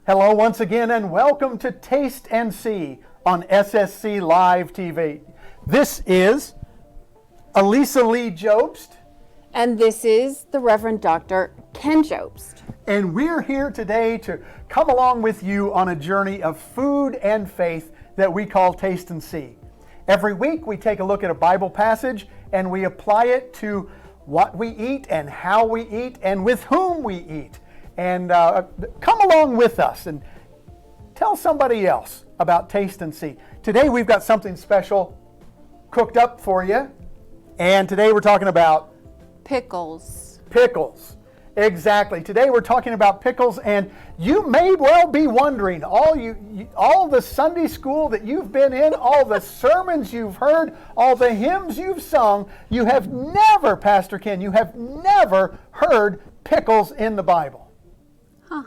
Hello once again and welcome to Taste and See on SSC Live TV. This is Elisa Jobst. And this is the Reverend Dr. Ken Jobst. And we're here today to come along with you on a journey of food and faith that we call Taste and See. Every week we take a look at a Bible passage and we apply it to what we eat and how we eat and with whom we eat. And come along with us and tell somebody else about Taste and See. Today we've got something special cooked up for you. And today we're talking about Pickles. Pickles. Exactly. Today we're talking about pickles, and you may well be wondering, all the Sunday school that you've been in, all the sermons you've heard, all the hymns you've sung, you have never, Pastor Ken, you have never heard pickles in the Bible. Huh.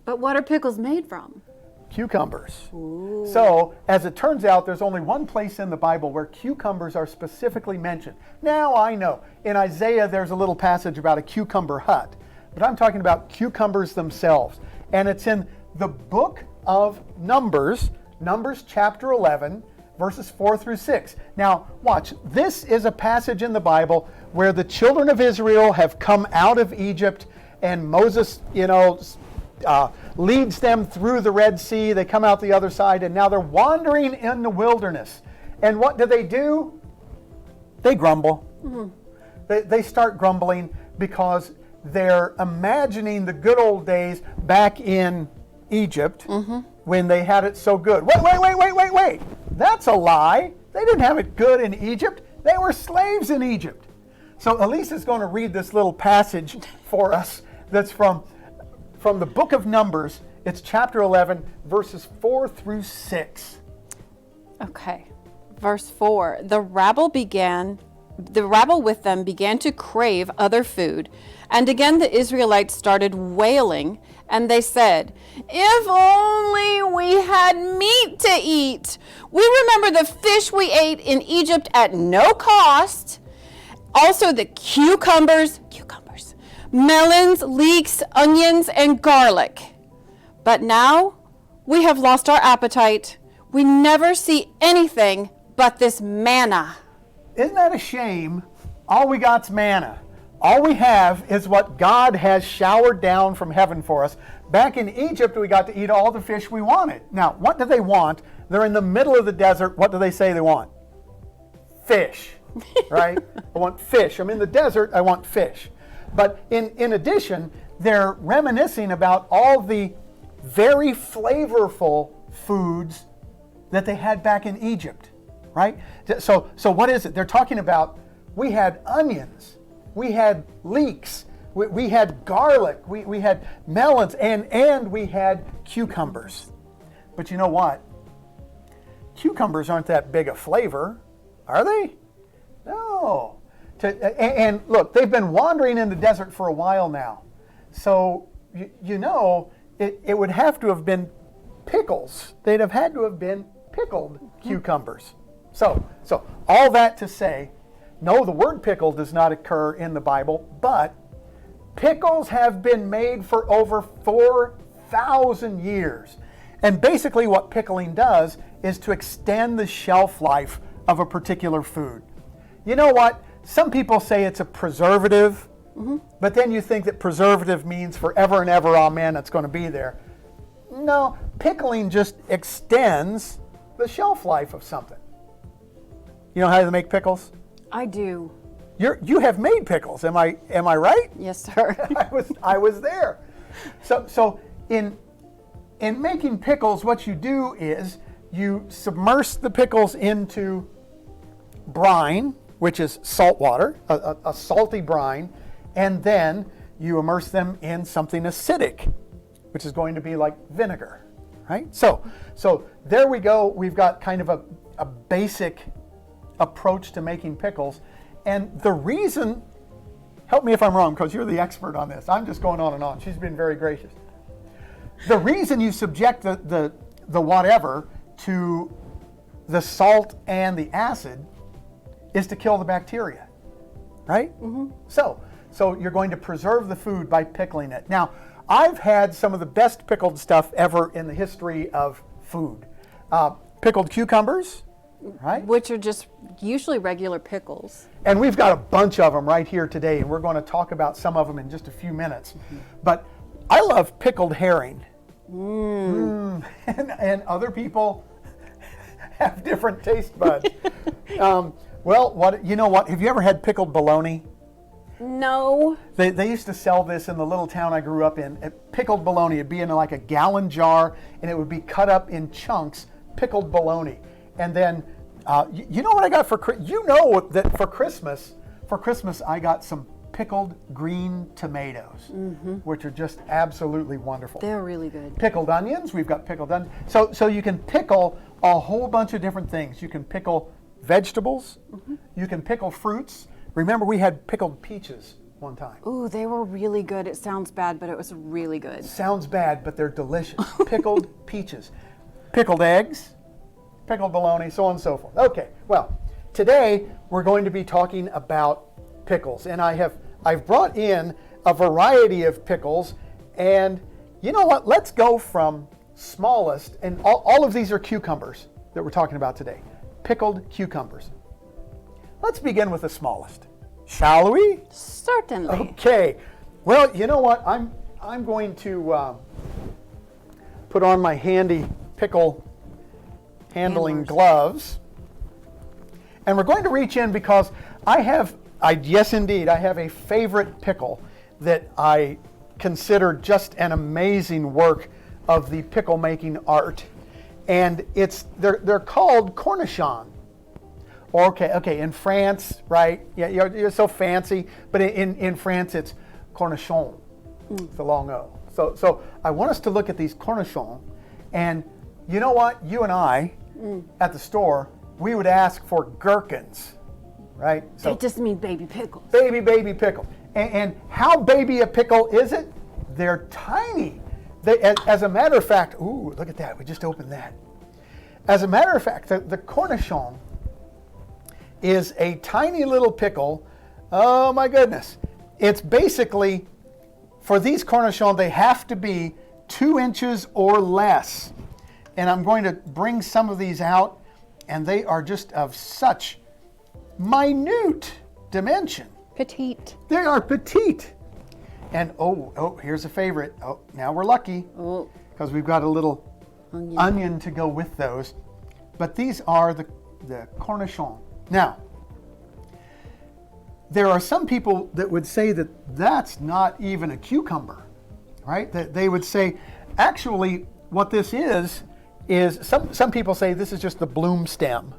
But what are pickles made from? Cucumbers. Ooh. So, as it turns out, there's only one place in the Bible where cucumbers are specifically mentioned. Now, I know, in Isaiah there's a little passage about a cucumber hut, but I'm talking about cucumbers themselves. And it's in the book of Numbers, Numbers chapter 11, verses 4 through 6. Now, watch. This is a passage in the Bible where the children of Israel have come out of Egypt, and Moses, leads them through the Red Sea. They come out the other side, and now they're wandering in the wilderness. And what do? They grumble. Mm-hmm. They start grumbling because they're imagining the good old days back in Egypt when they had it so good. Wait. That's a lie. They didn't have it good in Egypt. They were slaves in Egypt. So Elisa's going to read this little passage for us that's from the book of Numbers. It's chapter 11, verses 4 through 6. Okay. Verse 4. The rabble with them began to crave other food, and again the Israelites started wailing, and they said, "If only we had meat to eat. We remember the fish we ate in Egypt at no cost. Also the cucumbers, melons, leeks, onions, and garlic. But now we have lost our appetite. We never see anything but this manna." Isn't that a shame? All we got's manna. All we have is what God has showered down from heaven for us. Back in Egypt, we got to eat all the fish we wanted. Now, what do they want? They're in the middle of the desert. What do they say they want? Fish, right? I want fish. I'm in the desert. I want fish. But in addition, they're reminiscing about all the very flavorful foods that they had back in Egypt, right? So what is it? They're talking about, we had onions, we had leeks, we had garlic, we had melons, and we had cucumbers. But you know what? Cucumbers aren't that big a flavor, are they? No. And look, they've been wandering in the desert for a while now. So, it would have to have been pickles. They'd have had to have been pickled cucumbers. So all that to say, no, the word pickle does not occur in the Bible, but pickles have been made for over 4,000 years. And basically what pickling does is to extend the shelf life of a particular food. You know what? Some people say it's a preservative, but then you think that preservative means forever and ever, amen, it's going to be there. No, pickling just extends the shelf life of something. You know how to make pickles? I do. You have made pickles, am I right? Yes, sir. I was there. So in making pickles, what you do is you submerge the pickles into brine, which is salt water, a salty brine, and then you immerse them in something acidic, which is going to be like vinegar, right? So there we go. We've got kind of a basic approach to making pickles. And the reason, help me if I'm wrong, because you're the expert on this. I'm just going on and on. She's been very gracious. The reason you subject the whatever to the salt and the acid is to kill the bacteria, right? Mm-hmm. So you're going to preserve the food by pickling it. Now, I've had some of the best pickled stuff ever in the history of food. Pickled cucumbers, right? Which are just usually regular pickles. And we've got a bunch of them right here today, and we're going to talk about some of them in just a few minutes. But I love pickled herring. And other people have different taste buds. Well, you know what? Have you ever had pickled bologna? No. They used to sell this in the little town I grew up in. Pickled bologna. It'd be in like a gallon jar, and it would be cut up in chunks, pickled bologna. And then, you know what I got for you know that for Christmas I got some pickled green tomatoes, which are just absolutely wonderful. They're really good. Pickled onions. We've got pickled onions. So you can pickle a whole bunch of different things. You can pickle vegetables. You can pickle fruits. Remember, we had pickled peaches one time. Ooh, they were really good. It sounds bad, but it was really good. Sounds bad, but they're delicious. Pickled peaches. Pickled eggs. Pickled bologna, so on and so forth. Okay, well, today we're going to be talking about pickles. And I've brought in a variety of pickles. And you know what? Let's go from smallest. And all of these are cucumbers that we're talking about today. Pickled cucumbers. Let's begin with the smallest, shall we? Certainly. Okay. Well, you know what? I'm going to put on my handy pickle handling gloves, and we're going to reach in because yes indeed, I have a favorite pickle that I consider just an amazing work of the pickle making art, and they're called cornichon. Okay, in France, right? Yeah, you're so fancy, but in France it's cornichon, with a long O. So I want us to look at these cornichons, and you know what? You and I, at the store, we would ask for gherkins, right? So They just mean baby pickles. baby pickle. And how baby a pickle is it? They're tiny. As a matter of fact, ooh, look at that. We just opened that. As a matter of fact, the cornichon is a tiny little pickle. Oh my goodness. It's basically, for these cornichons, they have to be 2 inches or less. And I'm going to bring some of these out, and they are just of such minute dimension. Petite. They are petite. And oh, here's a favorite. Oh, now we're lucky Oh, because we've got a little onion to go with those. But these are the cornichons. Now, there are some people that would say that that's not even a cucumber, right? That they would say, actually, what this is some people say this is just the bloom stem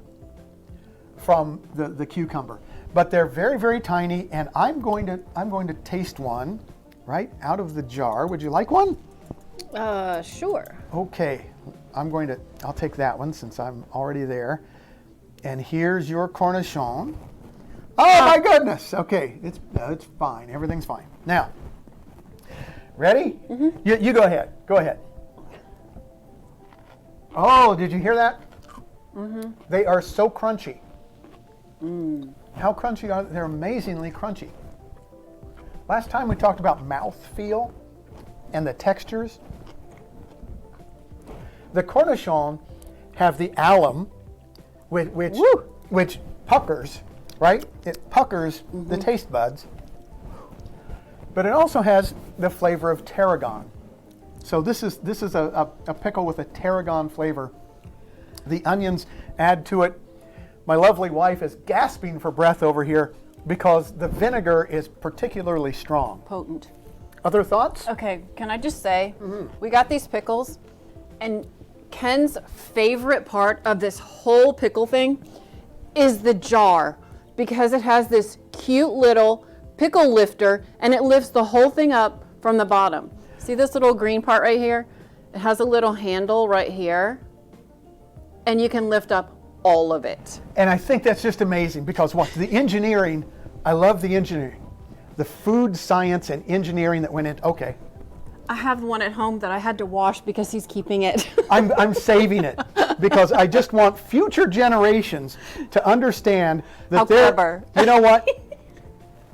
from the cucumber. But they're very, very tiny, and I'm going to taste one right out of the jar. Would you like one? sure. Okay, I'll take that one since I'm already there. And here's your cornichon. Oh my goodness. Okay, it's fine. Everything's fine. Now, ready? You go ahead. Go ahead. Oh, did you hear that? They are so crunchy. How crunchy are they? They're amazingly crunchy. Last time we talked about mouthfeel and the textures. The cornichon have the alum, which puckers, right? It puckers the taste buds. But it also has the flavor of tarragon. So this is a pickle with a tarragon flavor. The onions add to it. My lovely wife is gasping for breath over here because the vinegar is particularly strong. Potent. Other thoughts? Okay, can I just say, we got these pickles, and Ken's favorite part of this whole pickle thing is the jar, because it has this cute little pickle lifter, and it lifts the whole thing up from the bottom. See this little green part right here? It has a little handle right here, and you can lift up all of it. And I think that's just amazing because the engineering, I love the engineering. The food science and engineering that went in. Okay. I have one at home that I had to wash because he's keeping it. I'm saving it because I just want future generations to understand that How clever. You know what?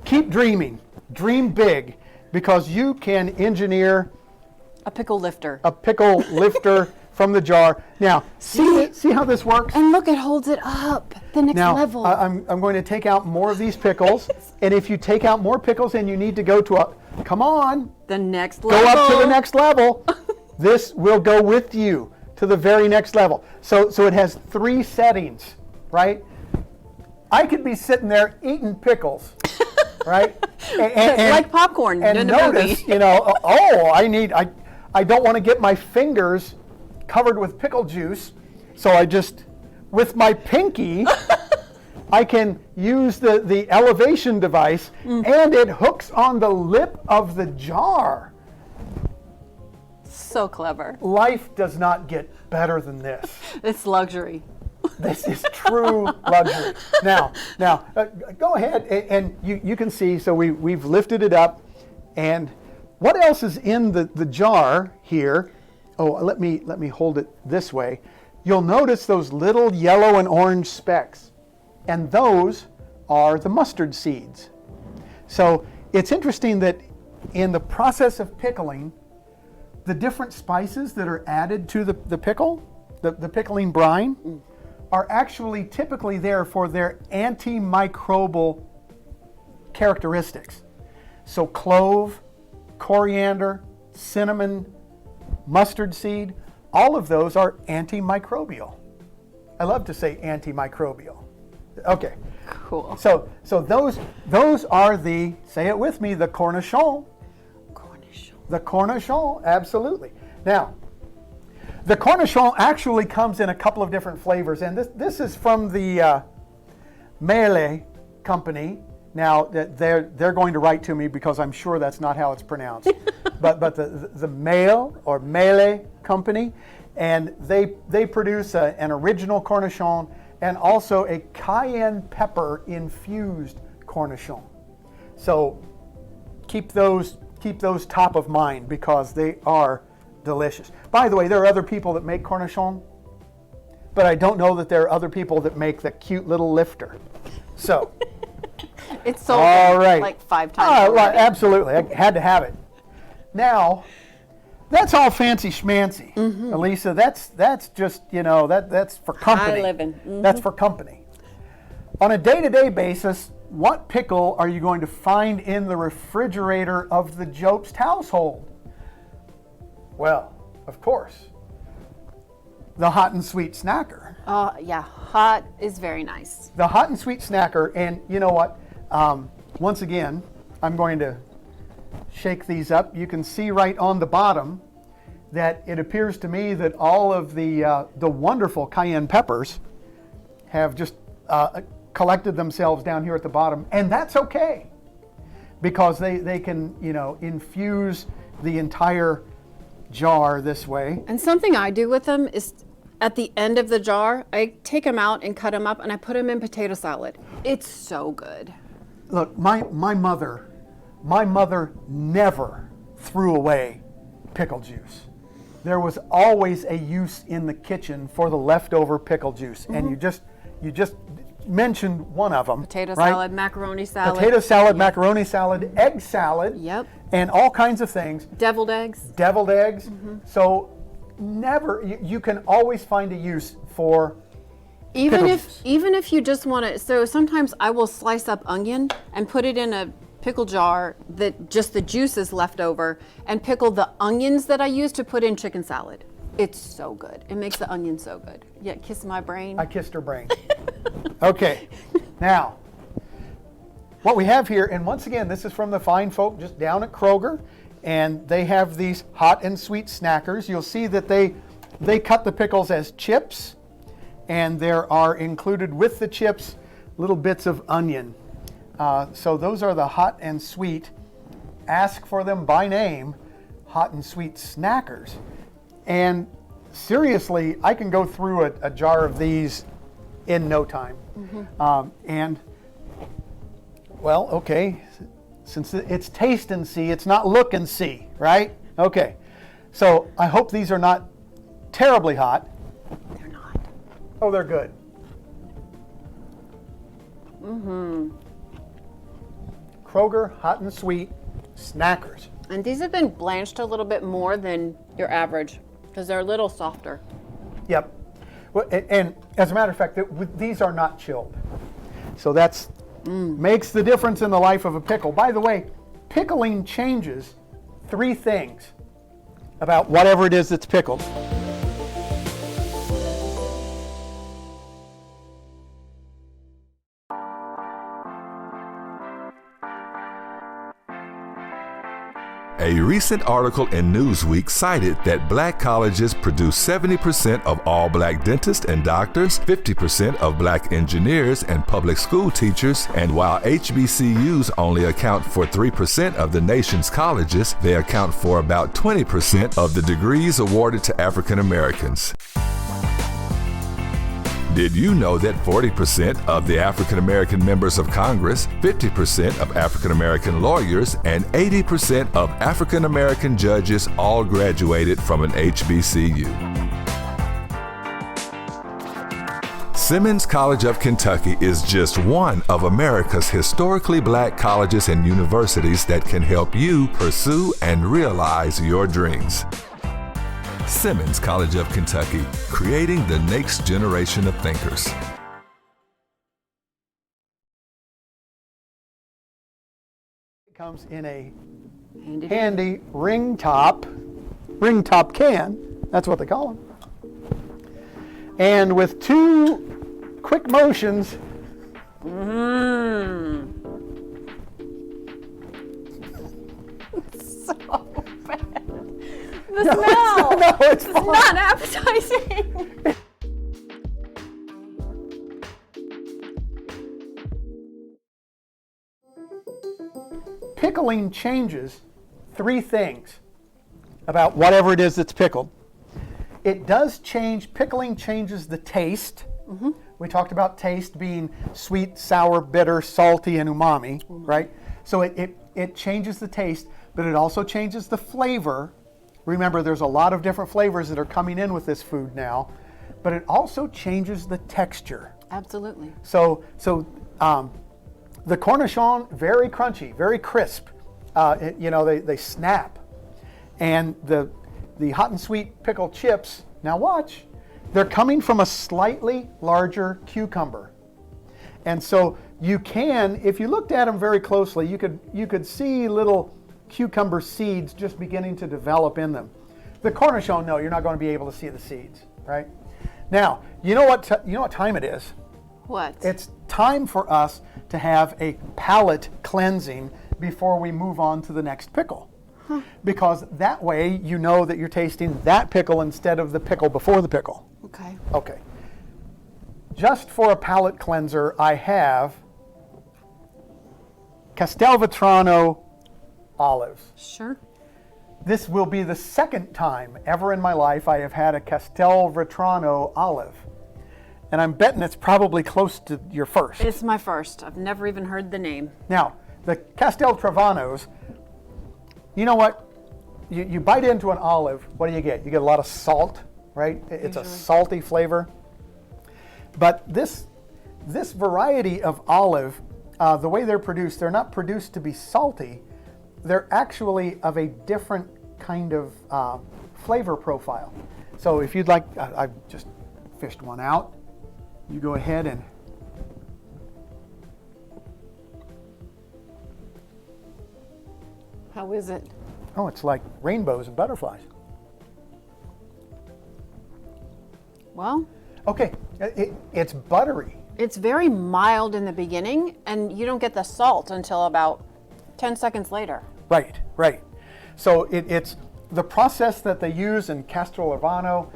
Keep dreaming. Dream big because you can engineer A pickle lifter. A pickle lifter from the jar. Now, see how this works? And look, it holds it up the next Now, level. I'm going to take out more of these pickles. And if you take out more pickles and you need to go to come on, the next level. go up to the next level. This will go with you to the very next level. So it has 3 settings, right? I could be sitting there eating pickles, right? Like popcorn and in a notice, movie. I don't want to get my fingers covered with pickle juice, so I just, with my pinky, I can use the elevation device, and it hooks on the lip of the jar. So clever. Life does not get better than this. It's luxury. This is true luxury. Now, go ahead and you can see. So we've lifted it up, and what else is in the jar here? Oh, let me hold it this way. You'll notice those little yellow and orange specks, and those are the mustard seeds. So it's interesting that in the process of pickling, the different spices that are added to the pickle, the pickling brine, are actually typically there for their antimicrobial characteristics. So clove, coriander, cinnamon, mustard seed, all of those are antimicrobial. I love to say antimicrobial. Okay. Cool. So those are the, say it with me, the cornichon. The cornichon, absolutely. Now, the cornichon actually comes in a couple of different flavors, and this is from the Mele company. Now, they're going to write to me because I'm sure that's not how it's pronounced. but the Mele company, and they produce an original cornichon and also a cayenne pepper infused cornichon. So keep those top of mind because they are delicious. By the way, there are other people that make cornichon, but I don't know that there are other people that make the cute little lifter. So, it's sold all right. like 5 times already. Absolutely, I had to have it. Now, that's all fancy schmancy, Elisa. That's just that's for company. High living. That's for company. On a day-to-day basis, what pickle are you going to find in the refrigerator of the Jobst household? Well, of course, the hot and sweet snacker. Yeah, hot is very nice. The hot and sweet snacker, and you know what? Once again, I'm going to shake these up. You can see right on the bottom that it appears to me that all of the wonderful cayenne peppers have just collected themselves down here at the bottom, and that's okay because they can infuse the entire jar this way. And something I do with them is at the end of the jar, I take them out and cut them up and I put them in potato salad. It's so good. Look, my mother never threw away pickle juice. There was always a use in the kitchen for the leftover pickle juice, and you just mentioned one of them. Potato right? salad, macaroni salad. Potato salad, macaroni salad, egg salad. Yep. And all kinds of things. Deviled eggs. Deviled eggs. So never, you can always find a use for Even pickle if juice. even if you just want to, so sometimes I will slice up onion and put it in a pickle jar that just the juice is left over and pickle the onions that I use to put in chicken salad. It's so good. It makes the onion so good. Yeah, kiss my brain. I kissed her brain. Okay, now, what we have here, and once again, this is from the fine folk just down at Kroger, and they have these hot and sweet snackers. You'll see that they cut the pickles as chips, and there are included with the chips little bits of onion. So those are the hot and sweet, ask for them by name, hot and sweet snackers. And seriously, I can go through a jar of these in no time. And, well, okay, since it's taste and see, it's not look and see, right? Okay, so I hope these are not terribly hot. They're not. Oh, they're good. Kroger hot and sweet snackers. And these have been blanched a little bit more than your average because they're a little softer. Yep. Well, and as a matter of fact, these are not chilled. So that's makes the difference in the life of a pickle. By the way, pickling changes 3 things about whatever it is that's pickled. A recent article in Newsweek cited that black colleges produce 70% of all black dentists and doctors, 50% of black engineers and public school teachers, and while HBCUs only account for 3% of the nation's colleges, they account for about 20% of the degrees awarded to African Americans. Did you know that 40% of the African American members of Congress, 50% of African American lawyers, and 80% of African American judges all graduated from an HBCU? Simmons College of Kentucky is just one of America's historically black colleges and universities that can help you pursue and realize your dreams. Simmons College of Kentucky, creating the next generation of thinkers. It comes in a handy ring top can. That's what they call them. And with 2 quick motions, So bad. The smell. No, it's It's not appetizing. pickling changes 3 things about whatever it is that's pickled. It does change, pickling changes the taste. We talked about taste being sweet, sour, bitter, salty, and umami, right? So it changes the taste, but it also changes the flavor. Remember, there's a lot of different flavors that are coming in with this food now, but it also changes the texture. Absolutely. So the cornichon, very crunchy, very crisp. They snap. And the hot and sweet pickle chips, now watch, they're coming from a slightly larger cucumber. And so you can, if you looked at them very closely, you could see little cucumber seeds just beginning to develop in them. The cornichon, no, you're not going to be able to see the seeds, right? Now, you know what time it is? What? It's time for us to have a palate cleansing before we move on to the next pickle. Because that way you know that you're tasting that pickle instead of the pickle before the pickle. Okay. Okay. Just for a palate cleanser, I have Castelvetrano olives. Sure. This will be the 2nd time ever in my life I have had a Castelvetrano olive. And I'm betting it's probably close to your first. It's my first. I've never even heard the name. Now, the Castelvetranos, you know what? You bite into an olive, what do you get? You get a lot of salt, right? It's a salty flavor. But this variety of olive, the way they're produced, they're not produced to be salty. They're actually of a different kind of flavor profile. So if you'd like, I've just fished one out. You go ahead and How is it? oh, it's like rainbows and butterflies. Well, Okay, it's buttery. it's very mild in the beginning, and you don't get the salt until about 10 seconds later. Right, right. So it's the process that they use in Castelvetrano.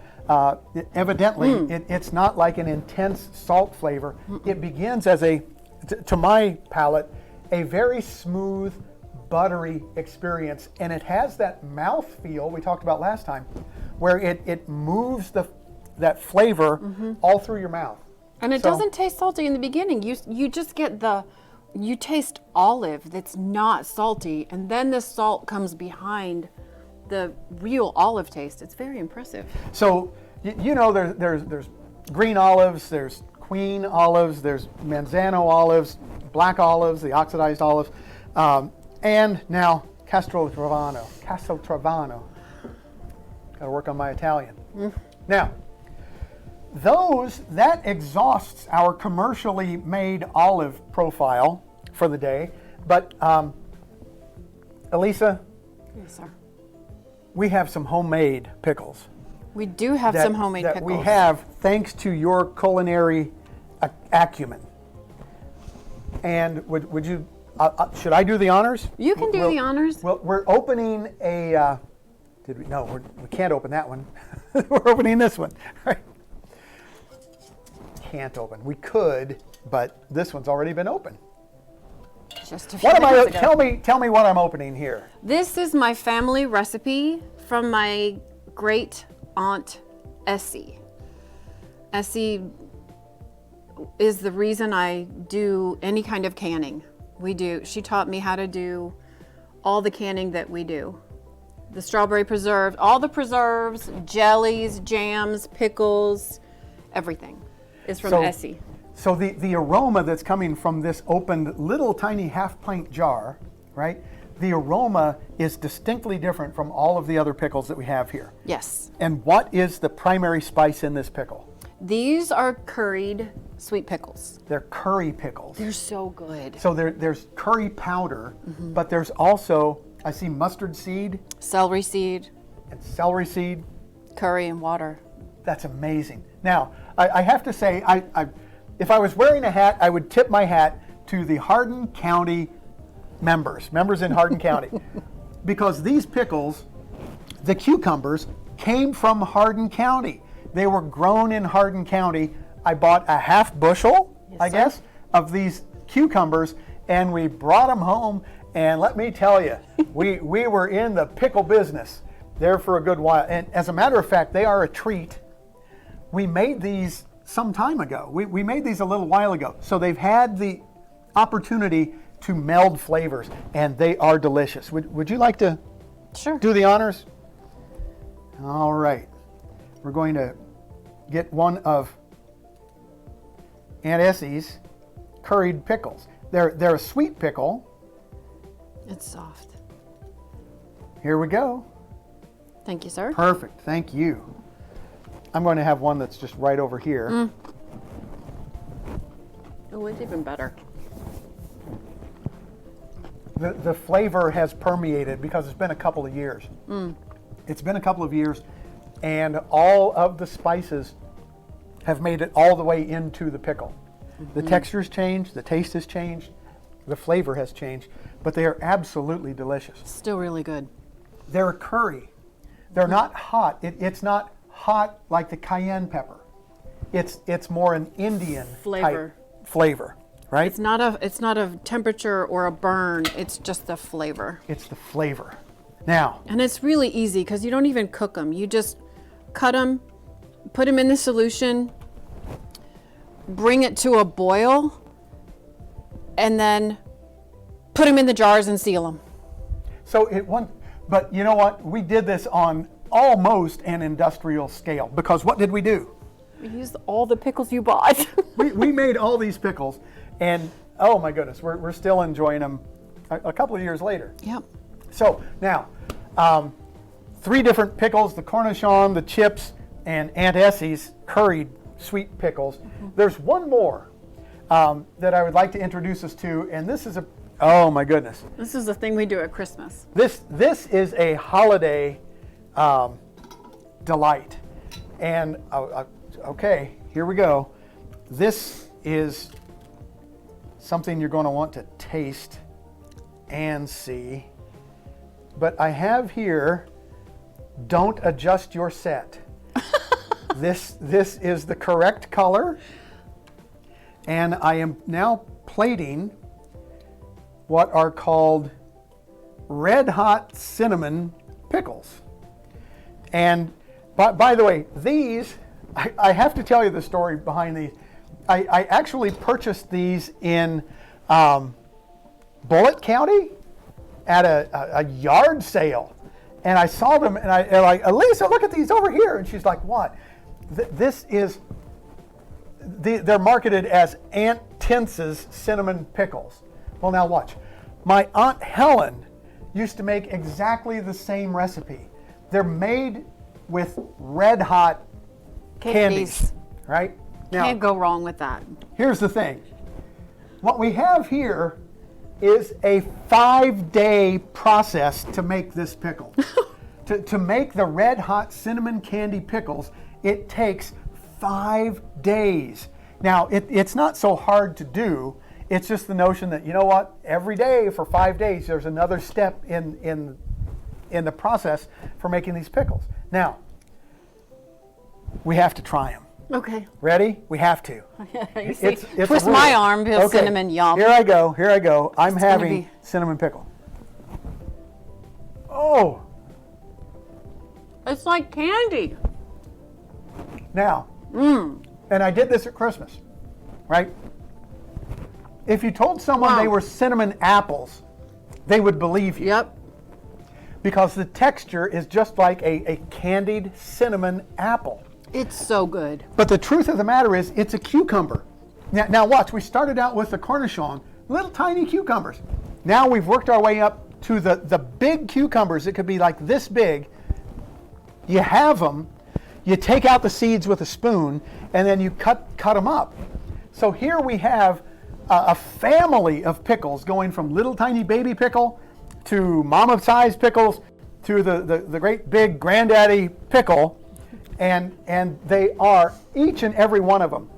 Evidently, it's not like an intense salt flavor. It begins as to my palate, a very smooth, buttery experience, and it has that mouth feel we talked about last time, where it moves that flavor all through your mouth. And it doesn't taste salty in the beginning. You just get you taste olive that's not salty, and then the salt comes behind the real olive taste. It's very impressive. So there's green olives, there's queen olives, there's manzano olives, black olives, the oxidized olives, and now Casteltrovano. Casteltrovano. Got to work on my Italian. Now, that exhausts our commercially made olive profile for the day. But Elisa, Yes, sir. we have some homemade pickles. We do have some homemade that pickles. we have thanks to your culinary acumen. And would you? Should I do the honors? You can do the honors. Well, we're opening a. Did we? No, we can't open that one. We're opening this one. Right? Can't open. We could, but this one's already been opened. Just a few What am I? minutes ago. Tell me what I'm opening here. This is my family recipe from my great aunt Essie. Essie is the reason I do any kind of canning. She taught me how to do all the canning that we do. The strawberry preserves, all the preserves, jellies, jams, pickles, everything is from Essie. So the aroma that's coming from this opened little tiny half-pint jar, right? The aroma is distinctly different from all of the other pickles that we have here. Yes. And what is the primary spice in this pickle? These are curried sweet pickles. They're curry pickles. They're so good. So there's curry powder, but there's also, I see mustard seed Celery seed, and celery seed. curry, and water. That's amazing. Now, I have to say, if I was wearing a hat, I would tip my hat to the Hardin County members in Hardin County. Because these pickles, the cucumbers, came from Hardin County. They were grown in Hardin County. I bought a half bushel, I guess, of these cucumbers, and we brought them home. And let me tell you, we were in the pickle business there for a good while. And as a matter of fact, they are a treat. We made these some time ago. We made these a little while ago. So they've had the opportunity to meld flavors, and they are delicious. Would you like to Sure. do the honors? All right. We're going to get one of Aunt Essie's curried pickles. They're a sweet pickle. It's soft. Here we go. Thank you, sir. Perfect. Thank you. I'm going to have one that's just right over here. Oh, it's even better. The flavor has permeated because it's been a couple of years. It's been a couple of years, and all of the spices have made it all the way into the pickle. The texture's changed, the taste has changed, the flavor has changed, but they are absolutely delicious. Still really good. They're a curry. They're not hot. It's not hot like the cayenne pepper. It's more an Indian Flavor. type flavor, right? It's not a temperature or a burn. It's just the flavor. It's the flavor. Now, And it's really easy because you don't even cook them. You just cut them, put them in the solution, bring it to a boil, and then put them in the jars and seal them. but you know what? We did this on almost an industrial scale because what did we do? We used all the pickles you bought. We made all these pickles, and oh my goodness, we're still enjoying them a couple of years later. Yep. So now, 3 different pickles: the Cornichon, the chips, and Aunt Essie's curried sweet pickles. There's one more that I would like to introduce us to, and this is oh my goodness. This is the thing we do at Christmas. This is a holiday delight. And okay, here we go. This is something you're going to want to taste and see. But I have here, don't adjust your set. This is the correct color. And I am now plating what are called red hot cinnamon pickles. And by the way, these, I have to tell you the story behind these. I actually purchased these in Bullitt County at a yard sale. And I saw them and I'm like, Elisa, look at these over here. And she's like, what? This is, they're marketed as Aunt Tence's cinnamon pickles. Well, now watch. My Aunt Helen used to make exactly the same recipe. They're made with red hot candies, right? Now, Can't go wrong with that. here's the thing. What we have here is a 5-day process to make this pickle. to make the red hot cinnamon candy pickles, it takes 5 days. Now, it's not so hard to do. It's just the notion that, you know what, every day for 5 days, there's another step in the process for making these pickles. Now, we have to try them. Okay. Ready? We have to. You see, It's a twist rule. my arm, Bill. Okay, Cinnamon, yum. Here I go. I'm It's gonna having be- cinnamon pickle. Oh, It's like candy. now, and I did this at Christmas, right? If you told someone Wow. they were cinnamon apples, they would believe you. Yep. Because the texture is just like a candied cinnamon apple. It's so good. But the truth of the matter is, it's a cucumber. Now watch, we started out with the cornichon, little tiny cucumbers. Now we've worked our way up to the big cucumbers. It could be like this big. You have them, you take out the seeds with a spoon, and then you cut them up. So here we have a family of pickles going from little tiny baby pickle to mama-sized pickles to the great big granddaddy pickle. And they are, each and every one of them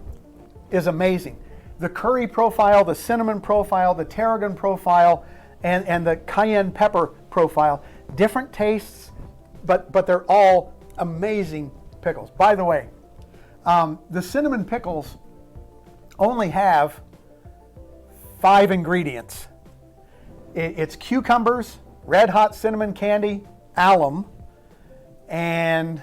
is amazing. The curry profile, the cinnamon profile, the tarragon profile, and the cayenne pepper profile. Different tastes, but they're all amazing pickles. By the way, the cinnamon pickles only have 5 ingredients. It's cucumbers, red hot cinnamon candy, alum, and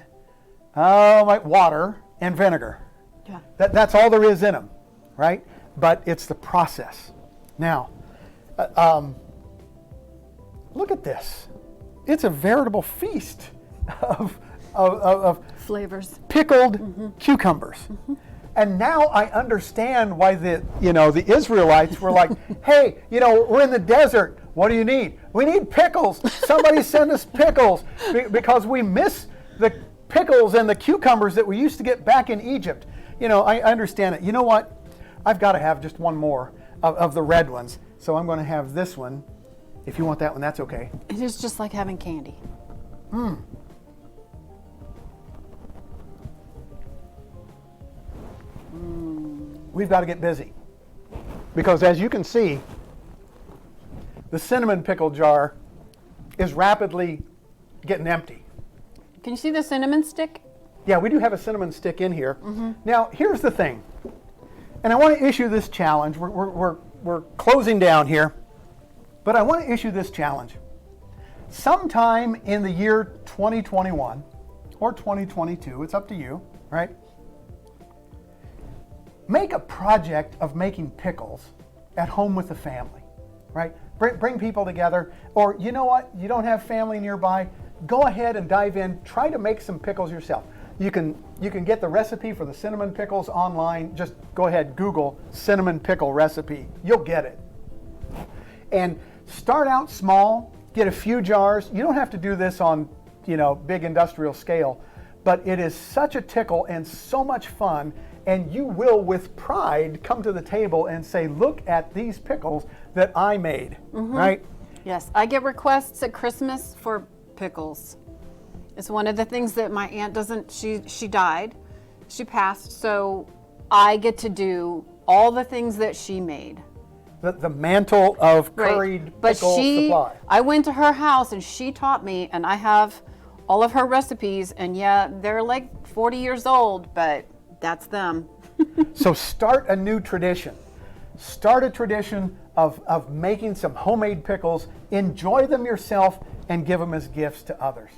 like water and vinegar. Yeah. That's all there is in them, right? But it's the process. Now, look at this. It's a veritable feast of Flavors. pickled cucumbers. And now I understand why the Israelites were like, hey, we're in the desert. What do you need? We need pickles. Somebody send us pickles because we miss the pickles and the cucumbers that we used to get back in Egypt. I understand it. You know what? I've got to have just one more of the red ones. So I'm going to have this one. If you want that one, that's okay. It is just like having candy. We've got to get busy. Because as you can see, the cinnamon pickle jar is rapidly getting empty. Can you see the cinnamon stick? Yeah, we do have a cinnamon stick in here. Now, here's the thing. And I want to issue this challenge. We're closing down here. But I want to issue this challenge. Sometime in the year 2021 or 2022, it's up to you, right? Make a project of making pickles at home with the family, right? Bring people together. Or you know what? You don't have family nearby. Go ahead and dive in. Try to make some pickles yourself. You can get the recipe for the cinnamon pickles online. Just go ahead, Google cinnamon pickle recipe. You'll get it. And start out small. Get a few jars. You don't have to do this on, big industrial scale, but it is such a tickle and so much fun. And you will, with pride, come to the table and say, look at these pickles that I made, right? Yes, I get requests at Christmas for pickles. It's one of the things that my aunt doesn't, she died, she passed, so I get to do all the things that she made. The mantle of curried pickle supply. I went to her house and she taught me, and I have all of her recipes, and yeah, they're like 40 years old, but that's them. So start a new tradition. Start a tradition of making some homemade pickles. Enjoy them yourself and give them as gifts to others.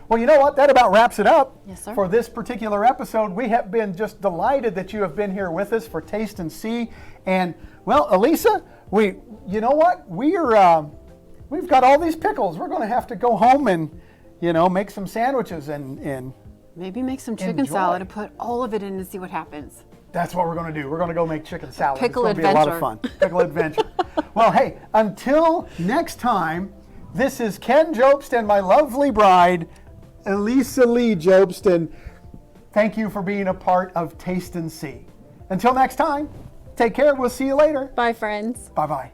Well, you know what? That about wraps it up. Yes, sir. For this particular episode. We have been just delighted that you have been here with us for Taste and See. And, well, Elisa, you know what? We've got all these pickles. We're going to have to go home and, make some sandwiches and Maybe make some chicken Enjoy. salad and put all of it in and see what happens. that's what we're going to do. We're going to go make chicken salad. Pickle it's going to be a lot of adventure. fun. Pickle adventure. Well, hey, until next time, This is Ken Jobst and my lovely bride, Elisa Jobst, and thank you for being a part of Taste and See. Until next time, take care. We'll see you later. Bye, friends. Bye-bye.